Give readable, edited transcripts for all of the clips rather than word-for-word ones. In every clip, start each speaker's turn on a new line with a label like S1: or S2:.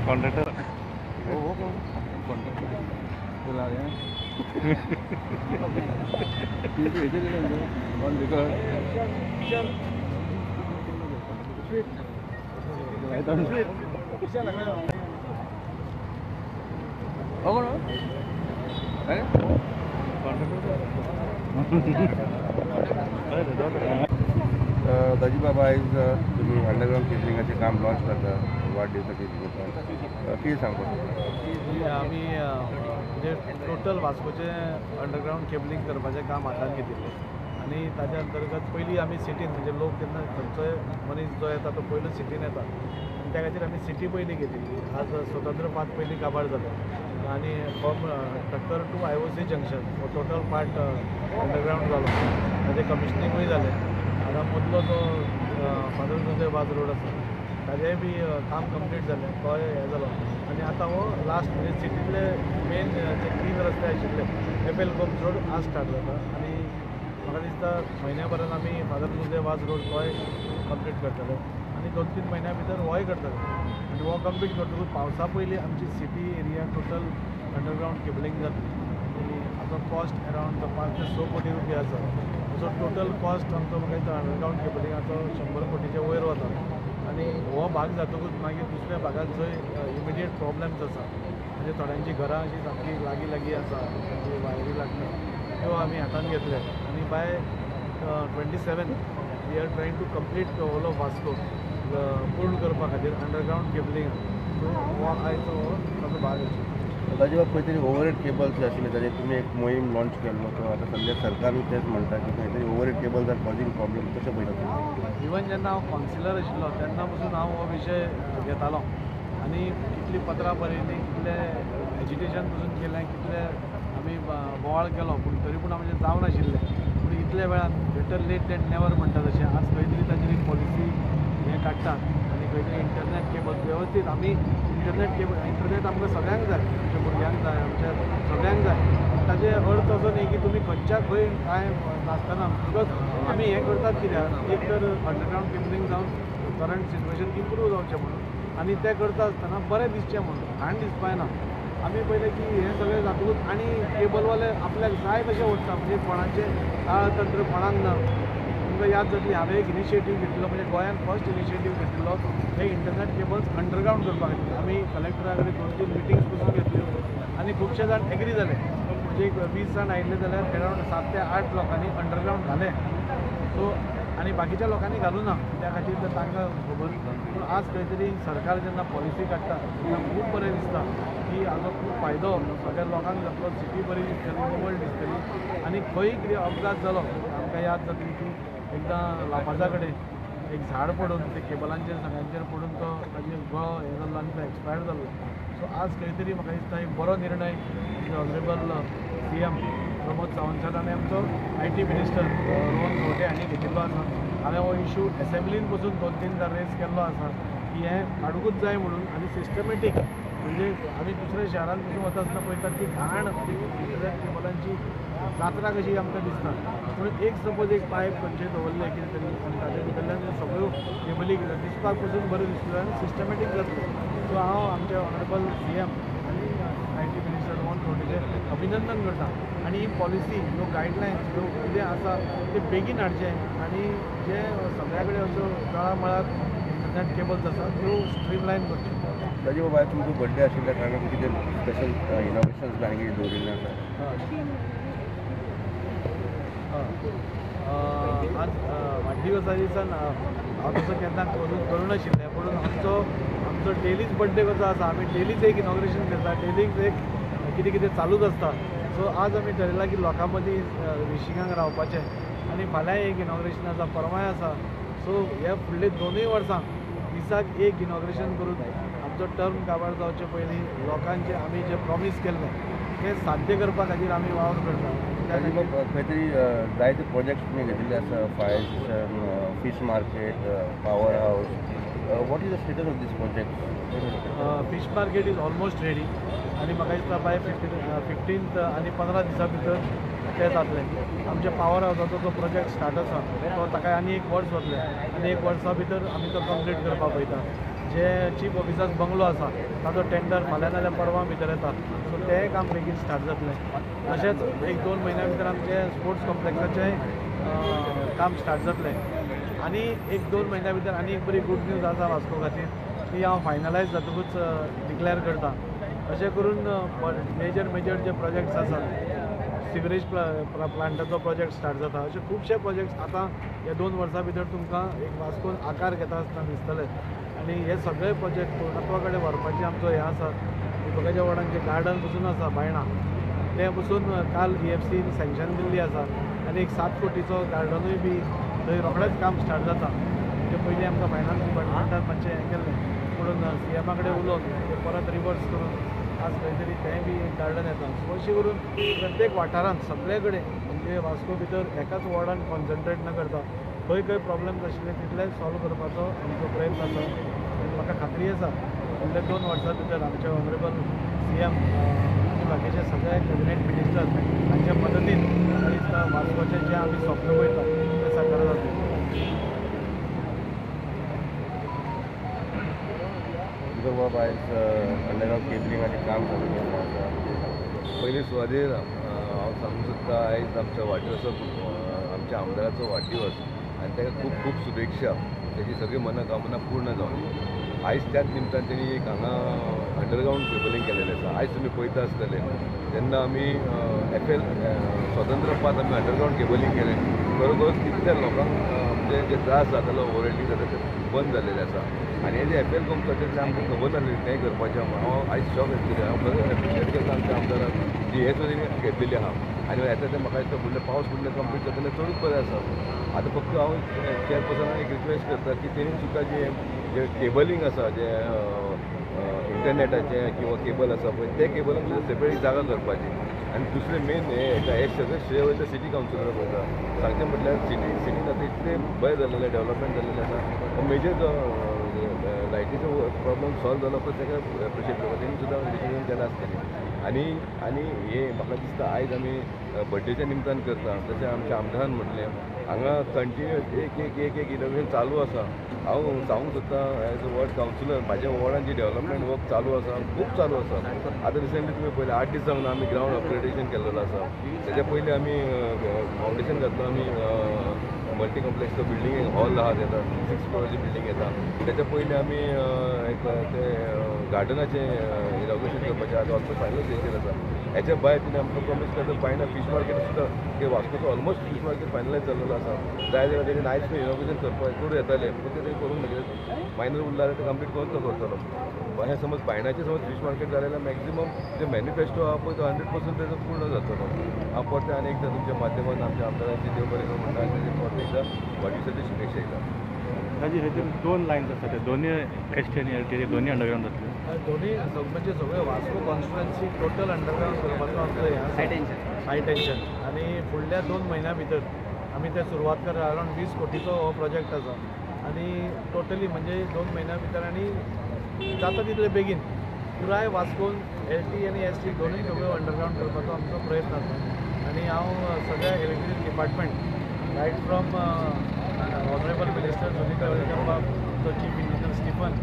S1: Contractor
S2: दाजीबाबा आयज तुम्ही underground केबलिंगाचें काम लॉन्च करता वाडदिवसाच्या निमित्तान कितें सांगता
S3: आमी म्हणजे टोटल वास्कोचे अंडरग्राउंड केबलिंग करपाचें काम हातान घेतिल्लें आनी ताच्या अंतर्गत पयलीं आमी सिटीन म्हणजे लोक केन्ना खंयचोय मनीस जो येता तो पयलो सिटीन येता आनी त्या खातीर आमी सिटी पयलीं घेतिल्ली आज स्वतंत्र पार्क पयलीं काबार जालो आनी फ्रॉम टक्कर टू IOC जंक्शन हो टोटल पार्ट अंडरग्राउंड जालो ताजें कमिशनिंगूय जालें आतां मदलो जो फादर जोसेफ वाज रोड आसा ताजेंय बी काम कंप्लीट जालें तोय हें जालो आनी आतां हो लास्ट म्हणजे सिटींतले मेन जे 3 रस्ते आशिल्ले एपेल गोम्स रोड आज स्टार्ट जाता आनी म्हाका दिसता म्हयन्याभरान आमी फादर जोसेफ वाज रोड तोय कंप्लीट करतले आनी 2-3 म्हयन्या भितर होय करतले आनी हो कंप्लीट करतकूच पावसा पयलीं आमची city area total underground cabling जातली आनी हाचो कॉस्ट अरावंड 5 ते 6 कोटी रुपया आसा सो टोटल कॉस्ट आमचो म्हाका दिसता अंडरग्राउंड केबलिंगाचो 100 कोटीच्या वयर वता आनी हो भाग जातकूच मागीर दुसऱ्या भागात जंय इमिडिएट प्रॉब्लेम्स आसा म्हणजे थोड्यांची घरां अशी सामकी लागीं लागीं आसा म्हणजे वायरी लागना त्यो आमी हातान घेतले आनी by 27 we are trying to complete whole of Vasco पूर्ण करपा खातीर अंडरग्राउंड केबलिंग सो हो आयचो ताचो भाग आसा
S2: दाजीबाब खंय तरी ओवरहेड केबल्स जे आशिल्ले ताजेर तुमी एक मोहीम लॉन्च केल्लो तो आतां सद्या सरकारूय तेच म्हणटा की खंय तरी overhead cables are causing problem कशें पळयता
S3: इवन जेन्ना हांव कावन्सिलर आशिल्लो तेन्ना पसून हांव हो विशय घेतालो आनी कितलीं पत्रां बरयलीं कितलें एजिटेशन पसून केलें कितलें आमी बोवाळ केलो पूण तरी पूण आमचें जावनाशिल्लें पूण इतल्या वेळान बेटर लेट दॅन नेवर म्हणटा तशें आज खंय तरी ताचेर एक पॉलिसी हें काडटात आनी खंय तरी इंटरनेट केबल वेवस्थीत आमी इंटरनेट आमकां सगळ्यांक जाय आमच्या भुरग्यांक जाय आमच्या सगळ्यांक जाय ताचे अर्थ असो न्ही की तुमी खंयच्या खंय कांय नासतना बिकॉज आमी हें करतात कित्याक एक तर अंडरग्राउंड केबलिंग जावन करंट सिच्युएशन इम्प्रूव जावचें म्हणून आनी तें करता आसतना बरें दिसचें म्हणून घाण दिसपाय ना आमी पयलें की हें सगळें जातकूच आनी केबलवाले आपल्याक जाय तशें ओडटा म्हणजे कोणाचें तंत्र कोणाक ना तुमकां याद जातली हांवें एक इनिशिएटीव घेतिल्लो म्हणजे गोंयांत फर्स्ट इनिशिएटीव घेतिल्लो हे इंटरनेट केबल्स अंडरग्राउंड करपा खातीर आमी कलेक्टरा कडेन 2-3 मिटिंग्स पसून घेतल्यो आनी खुबशे जाण एग्री जाले म्हणजे 20 जाण आयिल्ले जाल्यार अरावंड 7 ते 8 लोकांनी अंडरग्राउंड घाले सो आनी बाकीच्या लोकांनी घालूं ना त्या खातीर तर तांकां खबर पूण आज खंय तरी सरकार जेन्ना पॉलिसी काडटा तेन्ना खूब बरें दिसता की हाजो खूब फायदो सगळ्या लोकांक जातलो सिटी बरी दिसतली निवळ दिसतली आनी खंय कितें अपघात जालो आमकां याद जातली की एकदां लापाजा कडेन एक झाड पडून ते केबलांचेर सगळ्यांचेर पडून तो ताजेर गळो हें जाल्लो आनी तो एक्सपायर जाल्लो सो आज खंय तरी म्हाका दिसता एक बरो निर्णय honourable CM Pramod Sawant sir आनी आमचो IT मिनिस्टर रोहन खंवटे हांणी घेतिल्लो आसा हांवें हो इशू एसेंब्लीन पसून 2-3दां रेज केल्लो आसा की हें काडूंकूच जाय म्हणून आनी सिस्टमॅटीक म्हणजे आमी दुसऱ्या शहरान पसून वता आसतना पळयतात की घाण इंटरनेट केबलांची जात्रा कशी आमकां दिसता पूण एक सपोज एक पायप खंयचेय दवरलें कितें तरी आनी ताचे भितरल्यान सगळ्यो केबली दिसपाक पसून बरें दिसतलें आनी सिस्टमॅटीक जातलें सो हांव आमचे ऑनरेबल CM आनी IT मिनिस्टर रोहन खंवटेचें अभिनंदन करता आनी ही पॉलिसी ह्यो गायडलायन्स ह्यो कितें आसा ते बेगीन हाडचें आनी जे सगळ्या कडेन अश्यो तळामळार इंटरनेट केबल्स आसा त्यो स्ट्रीमलायन करच्यो
S2: दाजीबाबा आयज तुमचो बर्थडे आशिल्ल्या कारणान कितें स्पेशल इनॉग्रेशन्स बी हांगा दवरिल्लें आसा
S3: आज वाडदिवसा दिसान हांव तसो केन्ना करूनाशिल्लें पूण आमचो डेलीच बर्थडे कसो आसा आमी डेलीच एक इनॉग्रेशन करता डेलीच एक कितें कितें चालूच आसता सो आज आमी ठरयलां की लोकां मदीं विशींगाक रावपाचें आनी फाल्यां एक इनॉग्रेशन आसा परवांय आसा सो ह्या फुडले 2 वर्सां दिसाक एक इनॉग्रेशन करून आमचो टर्म काबार जावचे पयलीं लोकांचे आमी जे प्रॉमीस केल्लें तें साध्य करपा खातीर आमी वावर करता
S2: खंय तरी जायते प्रोजेक्ट्स तुमी घेतिल्ले आसा fire station fish market power house what is the status of this project
S3: fish market is almost ready आनी म्हाका दिसता बाय 15th आनी 15 दिसां भितर ते जातले. आमचे पावर हावसाचो जो प्रोजेक्ट स्टार्ट आसा तो ताका आनी 1 वर्स वतले आनी 1 वर्सा भितर आमी तो कंप्लीट करपाक पळयता. जे चीफ ऑफिसर्स बंगलो आसा ताजो टेंडर फाल्यां नाल्यार परवां भितर येता, सो तेंय काम बेगीन स्टार्ट जातलें. तशेंच 1-2 म्हयन्या भितर आमचे स्पोर्ट्स कॉम्प्लेक्साचें काम स्टार्ट जातलें. आनी 1-2 म्हयन्या भितर आनी एक बरी गूड न्यूज आसा वास्को खातीर, ती हांव फायनलायज जातकूच डिक्लेअर करता. अशें करून मेजर जे प्रोजेक्ट्स आसात, सिवरेज प्लांटाचो प्रोजेक्ट स्टार्ट जाता, अशे खुबशे प्रोजेक्ट्स आतां ह्या 2 वर्सां भितर तुमकां एक वास्कोन आकार घेता आसतना दिसतले. आनी हे सगळे प्रोजेक्ट पूर्णत्वा कडेन व्हरपाचें आमचो हें आसा. दीपकाच्या वाड्यान जे गार्डन पसून आसा बायणां, ते पसून काल EFCन सँक्शन दिल्ली आसा आनी एक 7 कोटीचो गार्डनूय बी थंय रोखडेंच काम स्टार्ट जाता. म्हणजे पयलीं आमकां फायनान्स डिपार्टमेंटान मातशें हें केल्लें, म्हणून CMA कडेन उलोवन ते परत रिवर्स करून आज खंय तरी तेंय बी एक गार्डन येता. सो अशें करून प्रत्येक वाठारांत सगळे कडेन म्हणजे वास्को भितर एकाच वॉर्डान कॉन्सन्ट्रेट न करता खंय खंय प्रॉब्लेम्स आशिल्ले तितले सॉल्व करपाचो आमचो प्रयत्न आसा. आनी म्हाका खात्री आसा फुडल्या 2 वर्सां भितर आमचे ऑनरेबल CM आनी बाकीचे सगळे कॅबिनेट मिनिस्टर हांच्या मदतीन म्हाका दिसता वास्कोचे जे आमी स्वप्न पळयता ते साकार जातले.
S2: तुका बाब आयज अंडरग्रावंड केबलिंगाचें काम चालू केल्लें आसा.
S1: पयलीं सुवातेर हांव सांगूंक सोदता, आयज आमच्या वाडदिवसाचो आमच्या आमदाराचो वाडदिवस आनी ताका खूब खूब शुभेच्छा. तेची सगळी मनोकामना पूर्ण जावं. आयज त्याच निमतान तेणी एक हांगा अंडरग्रावंड केबलिंग केलेलें आसा. आयज तुमी पळयता आसतले जेन्ना आमी FL स्वतंत्रपात आमी अंडरग्रावंड केबलिंग केलें, खरोखर कितल्या लोकांक म्हणजे जे त्रास जातालो ओवरहेडिंग जाता ते बंद जाल्लेले आसा. आनी हे जे FL कॉम्प्लेक्साचें आमकां खबर नासलें तें करपाचें. हांव आयज शॉक येतलें. हांव खरें एप्रिशिएट करता आमच्या आमदाराक जी हे सुद्दां घेतलेली आहा. आनी येता तें म्हाका दिसता फुडले पावस फुडलें कंप्लीट जातलें चडूच बरें आसा. आतां फक्त हांव चॅरपर्सनाक एक रिक्वेस्ट करता की तेणी सुद्दां जे केबलिंग आसा, जे इंटरनेटाचें किंवा केबल आसा पळय ते केबलांक सुद्दां सेपरेट जागा करपाची. आनी दुसरें मेन हे सगळें श्रेय वयता सिटी कावन्सिलराक वयता. सांगचें म्हटल्यार सिटीन आतां इतलें बरें जाल्लेलें डेवलपमेंट जाल्लेलें आसा. मेजर जो लायटीचो प्रॉब्लम सॉल्व जालो पळय ताका एप्रिशिएट करता. तेणी सुद्दां डिसिजन केलां आसतलें. आनी हे म्हाका दिसता आयज आमी बड्डेच्या निमतान करता, तशें आमच्या आमदारान म्हटलें हांगा कंटिन्यू एक इनोव्हेशन चालू आसा. हांव सांगूंक सोदता एज अ वॉर्ड कावन्सिलर म्हाज्या वॉर्डान जी डेवलपमेंट वर्क चालू आसा खूब चालू आसा. आतां रिसंटली तुमी पळयलें 8 दीस जावन आमी ग्रावंड अपग्रेडेशन केल्लो आसा. तेच्या पयलीं आमी फावंडेशन घातलो. आमी मल्टी कॉम्प्लेक्सचो बिल्डींग हॉल आहा तेका 6 फ्लोराची बिल्डींग येता. तेच्या पयलीं आमी एक ते गार्डनाचें इनॉग्रेशन करपाचें आतां ऑलमोस्ट फायनल स्टेजीर आसा. हेच्या भायर तिणें आमकां प्रॉमीस केल्लो बायना फीश मार्केट सुद्दां ते वास्कोचो ऑलमोस्ट फीश मार्केट फायनलायज जाल्लो आसा. जाय जाल्यार तेणें आयज खंय इनॉग्रेशन करपाक करूं येतालें, पूण तें करूंक नाशिल्लें. मायनर उरला जाल्यार तें कंप्लीट करून तो करतलो. हे समज बायणाचें समज फीश मार्केट जालें जाल्यार मॅक्झिमम जे मॅनिफेस्टो आहा पळय तो 100% तेजो पूर्ण जातलो. हांव परतें आनी एकदां तुमच्या माध्यमांतून आमच्या आमदारांची देव बरें करूं म्हणटा आनी तेजे परतें एकदां वाडदिवसाची शुभेच्छा दिता.
S4: ताजी हेतून 2 लायन्स आसा, ते दोन्ही ST आनी LT दोन्ही अंडरग्रावंड जातले.
S3: दोन्ही म्हणजे सगळे वास्को कॉन्स्टिट्युएन्सी टोटल अंडरग्रावंड करपाचो आमचो हें आसा, हाय टेन्शन. आनी फुडल्या 2 म्हयन्या भितर आमी ते सुरवात करता. अरावंड 20 कोटीचो हो प्रोजेक्ट आसा. आनी टोटली म्हणजे 2 म्हयन्या भितर आनी जाता तितले बेगीन पुराय वास्कोन LT आनी ST दोनूय सगळ्यो अंडरग्रावंड करपाचो आमचो प्रयत्न आसा. आनी हांव सगळ्या electricity department right from honourable minister Sunil Talekar बाब तो चीफ इंजिनियर स्टीफन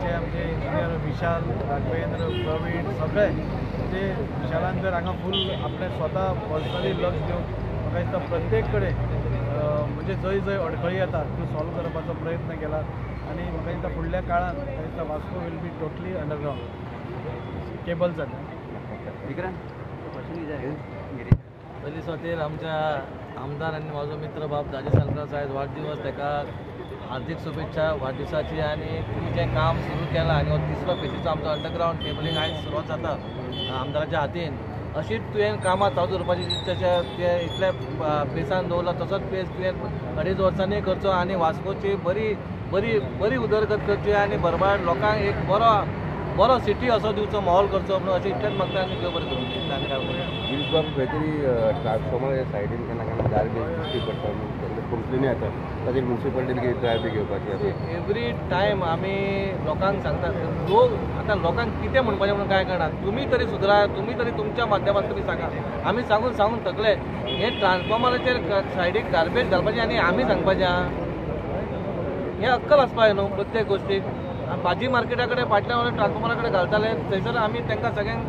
S3: आमचे इंजिनियर विशाल राघवेंद्र प्रवीण सगळे म्हणजे विशालान जर हांगा फूल आपले स्वता पर्सनली लक्ष दिवन म्हाका दिसता प्रत्येक कडेन म्हणजे जंय जंय अडखळी येता त्यो सॉल्व करपाचो प्रयत्न केला. आनी म्हाका दिसता फुडल्या काळान म्हाका दिसता Vasco will be totally underground cable जाता.
S5: पयली सुवातेर आमच्या आमदार आनी म्हाजो मित्र बाब दाजी सालकार साहेब वाडदिवस, ताका हार्दिक शुभेच्छा वाडदिवसाची. आनी तुमी जें काम सुरू केलां आनी हो 3रो फेजीचो आमचो अंडरग्रावंड केबलिंग आयज सुरवात जाता आमदाराच्या हातीन. अशीच तुवें कामां चालू दवरपाची तशें ते इतले पेसान दवरला तसोच पेस तुवें 2.5 वर्सांनी करचो आनी वास्कोची बरी बरी बरी उदरगत करची आनी बरबाड लोकांक एक बरो बरो सिटी असो दिवचो माहोल करचो म्हणून अशें इतलेंच मागता आनी देव बरें करूं आनी काय म्हणटा
S2: गिरीश बाब खंय तरी ट्रान्सफॉर्मर सायडीन केन्ना केन्ना गार्बेज दिश्टी पडटा तेन्ना कंप्लेनी येता ताजेर म्युन्सिपालिटीन कितें ट्राय बी घेवपाची आसा
S5: एवरी टायम आमी लोकांक सांगता लोक आतां लोकांक कितें म्हणपाचें म्हणून काय कळना तुमी तरी सुदरा तुमी तरी तुमच्या माध्यमांत तुमी सांगा आमी सांगून थकले हे ट्रान्सफॉर्मराचेर सायडीक गार्बेज घालपाचें आनी आमी सांगपाचें हें अक्कल आसपाक न्हू प्रत्येक गोश्टीक भाजी मार्केटा कडेन फाटल्या वाटेन ट्रान्सफॉर्मरा कडेन घालताले थंयसर आमी तांकां सगळ्यांक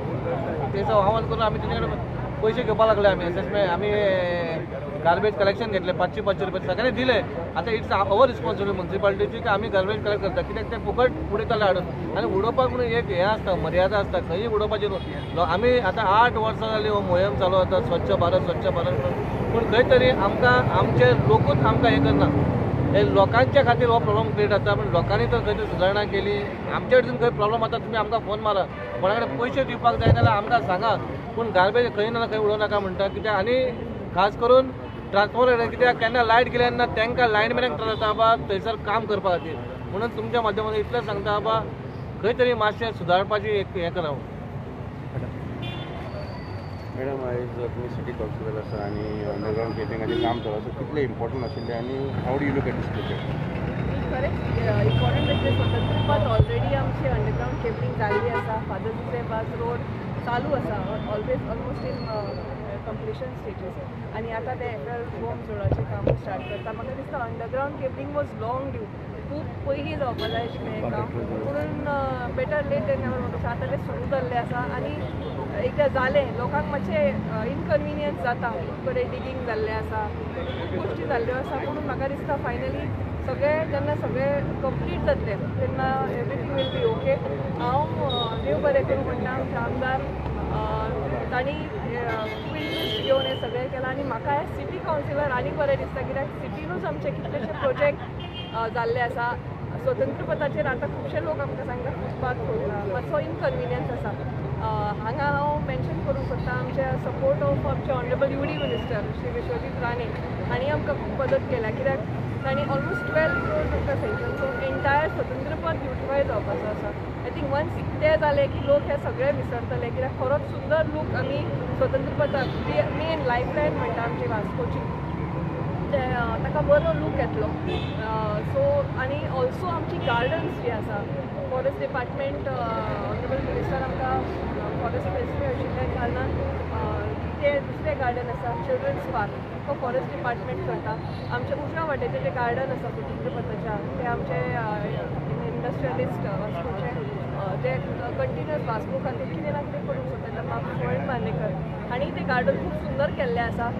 S5: थंयसर आव्हान करून आमी तेजे कडेन पयशे घेवपाक लागले आमी असेसमेंट आमी गार्बेज कलेक्शन घेतले 500 रुपया सगळ्यांनी दिले आतां इट्स अवर रिस्पॉन्सिबिलिटी म्युन्सिपालिटीची की आमी गार्बेज कलेक्ट करता कित्याक ते फुकट उडयताले हाडून आनी उडोवपाक म्हणून एक हें आसता मर्यादा आसता खंयी उडोवपाची न्हू आमी आतां 8 वर्सां जालीं हो मोहीम चालू आसा स्वच्छ भारत पूण खंय तरी आमकां आमचे लोकूच आमकां हें करना हे लोकांच्या खातीर हो प्रॉब्लम क्रिएट जाता पूण लोकांनी तर खंय तरी सुदारणा केली आमच्या कडेन खंय प्रॉब्लम आतां तुमी आमकां फोन मारा कोणा कडेन पयशे दिवपाक जाय जाल्यार आमकां सांगा पूण गार्बेज खंय ना खंय उडोवं नाका म्हणटा कित्याक आनी खास करून ट्रान्सफॉर्मर कित्याक केन्ना लायट गेले तेन्ना तांकां लायनमॅनांक त्रास जाता बाबा थंयसर काम करपा खातीर म्हणून तुमच्या माध्यमांतून इतलें सांगता बाबा खंय तरी मातशें सुदारपाची एक हें करा
S2: मॅडम आयज तुमी सिटी कावन्सिलर आसा आनी अंडरग्रावंड केबिंगाचें काम चालू आसा कितलें इम्पॉर्टंट आशिल्लें आनी हाव do you look at this project
S6: correct important म्हणजे स्वतंत्रपद ऑलरेडी आमची अंडरग्रावंड केबलिंग जाल्ली आसा फादर दुसरेबाज रोड चालू आसा ऑलमोस्ट इन कंप्लिशन स्टेजीस आनी आतां ते एफएल बॉम्ब रोडाचें काम स्टार्ट करता म्हाका दिसता underground cabling was long due खूब पयलीं जावपा जाय आशिल्लें हें काम म्हणून बेटर लेट दॅन नेवर म्हणटा आतां तें सुरू जाल्लें आसा आनी एकदां जालें लोकांक मातशें इनकन्विनियन्स जाता कडेन डिगींग जाल्लें आसा खूब गोश्टी जाल्ल्यो आसा पूण म्हाका दिसता फायनली जेन्ना सगळें कंप्लीट जातलें तेन्ना एवरीथींग वील बी ओके हांव देव बरें करूं म्हणटा आमचे आमदार तांणी फिल्ड घेवन हें सगळें केलां आनी म्हाका हें सिटी कावन्सिलर आनीक बरें दिसता कित्याक सिटीनूच आमचे कितलेशे प्रोजेक्ट जाल्ले आसा स्वतंत्रपदाचेर आतां खुबशे लोक आमकां सांगता फुटपाथ मातसो इनकन्विनियन्स आसा हांगा हांव मेन्शन करूंक सोदता आमच्या सपोर्ट ऑफ आमचे honourable UD minister Shri Vishwajit Rane हांणी आमकां खूब मदत केल्या कित्याक तांणी ऑलमोस्ट 12 crores आमकां सँक्शन सो एंटायर स्वतंत्रपद युटिलायज जावपाचो आसा आय थिंक वन्स तें जालें की लोक हे सगळे विसरतले कित्याक खरोच सुंदर लूक आमी स्वतंत्रपदाक मेन लायफलायन म्हणटा आमची वास्कोची ताका बरो लूक येतलो सो आनी ऑल्सो आमची गार्डन्स जी आसा फॉरेस्ट डिपार्टमेंट ऑनरेबल मिनिस्टर आमकां फॉरेस्ट मिनिस्ट्री आशिल्ल्या कारणान ते दुसरें गार्डन आसा चिल्ड्रन्स पार्क तो फॉरेस्ट डिपार्टमेंट करता आमचे उजव्या वाटेचें जें गार्डन आसा स्वतंत्रपदाच्या ते आमचे इंडस्ट्रियलिस्ट वास्कोचे जे कंटिन्युअस वास्को खातीर कितें ना कितें करूंक सोदता प्रवीण बार्देकर आनी तें गार्डन खूब सुंदर केल्लें आसा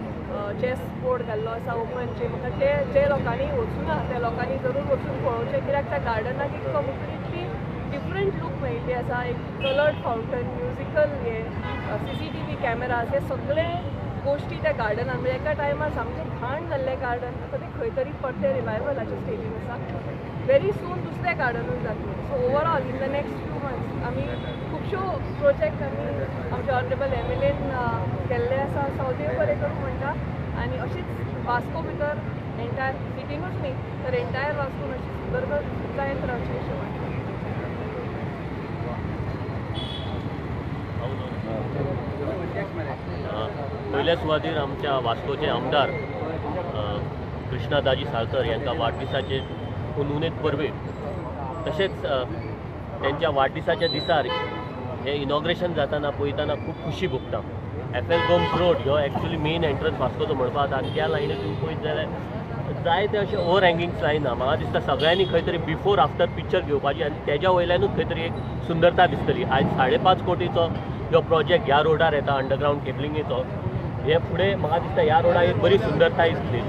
S6: चॅस बोर्ड घाल्लो आसा ओपनचे म्हाका जे लोकांनी वचूना त्या लोकांनी जरूर वचून पळोवचें कित्याक त्या गार्डनाक एक कंप्लिटली डिफरंट लूक मेळिल्ली आसा एक कलर्ड फावंटन म्युजिकल हे CCTV कॅमेराज हे सगळे गोश्टी त्या गार्डनान म्हणजे एका टायमार सामकें घाण जाल्लें गार्डन आतां तें खंय तरी परते रिवायवलाच्या स्टेजीन आसा व्हेरी सून दुसरें गार्डनूच जातलें so overall in the next few months आमी खुबश्यो प्रोजेक्ट आमी आमच्या ऑनरेबल MLAन केल्ले आसा सो देव बरें करूं म्हणटा आनी अशीच वास्को भितर एंटायर सिटीनूच न्ही तर एंटायर वास्कोन अशी सुंदर जायत रावची अशें म्हणटा
S7: पयल्या सुवातेर आमच्या वास्कोचे आमदार कृष्णादाजी साळकर यांका वाडदिसाचे उनुनेत परबे तशेंच त्यांच्या वाडदिसाच्या दिसार हे इनॉग्रेशन जाताना पळयताना खूब खुशी भोगता FL गोम्स रोड ह्यो एक्चुअली मेन एंट्रन्स वास्कोचो म्हणपा जाता आनी त्या लायनीतून पळयत जाल्यार जायते अशे ओवर हँगींग्स लायना म्हाका दिसता सगळ्यांनी खंय तरी बिफोर आफ्टर पिक्चर घेवपाची आनी तेज्या वयल्यानूच खंय तरी एक सुंदरता दिसतली आयज 5.5 कोटीचो जो प्रोजेक्ट ह्या रोडार येता अंडरग्रावंड केबलिंगेचो हे फुडें म्हाका दिसता ह्या रोडाक एक बरी सुंदरताय दिसतली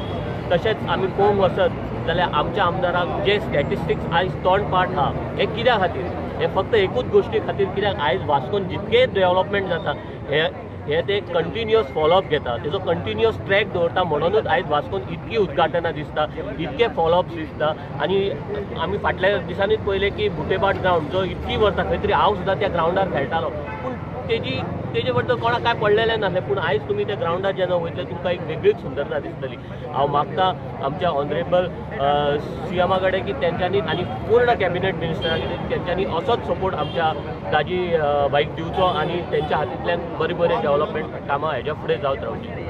S7: तशेंच आमी पळोवंक वचत जाल्यार आमच्या आमदाराक जे स्टॅटिस्टिक्स आयज तोंड पाठ आहा हे कित्या खातीर हे फक्त एकूच गोश्टी खातीर कित्याक आयज वास्कोन जितकें डेवलपमेंट जाता हे ते कंटिन्युअस फॉलोअप घेता तेजो कंटिन्युअस ट्रॅक दवरता म्हणूनच आयज वास्कोन इतकी उद्घाटनां दिसता इतके फॉलोअप्स दिसता आनी आमी फाटल्या दिसांनीच पळयलें की बुटेबाट ग्रावंड जो इतकी वर्सां खंय तरी हांव सुद्दां त्या ग्रावंडार खेळटालो पूण तेजी तेजे बद्दल कोणाक काय पडलेलें नासलें, पूण आयज तुमी त्या ग्रावंडार जेन्ना वयतले तुमकां एक वेगळीच सुंदरता दिसतली. हांव मागता आमच्या ऑनरेबल CMा कडेन की तेंच्यांनी आनी पूर्ण कॅबिनेट मिनिस्टरांनी तेंच्यांनी असोच सपोर्ट आमच्या दाजी बाईक दिवचो आनी तेंच्या हातींतल्यान बरी डेव्हलपमेंट कामां हेज्या फुडें जावत रावची.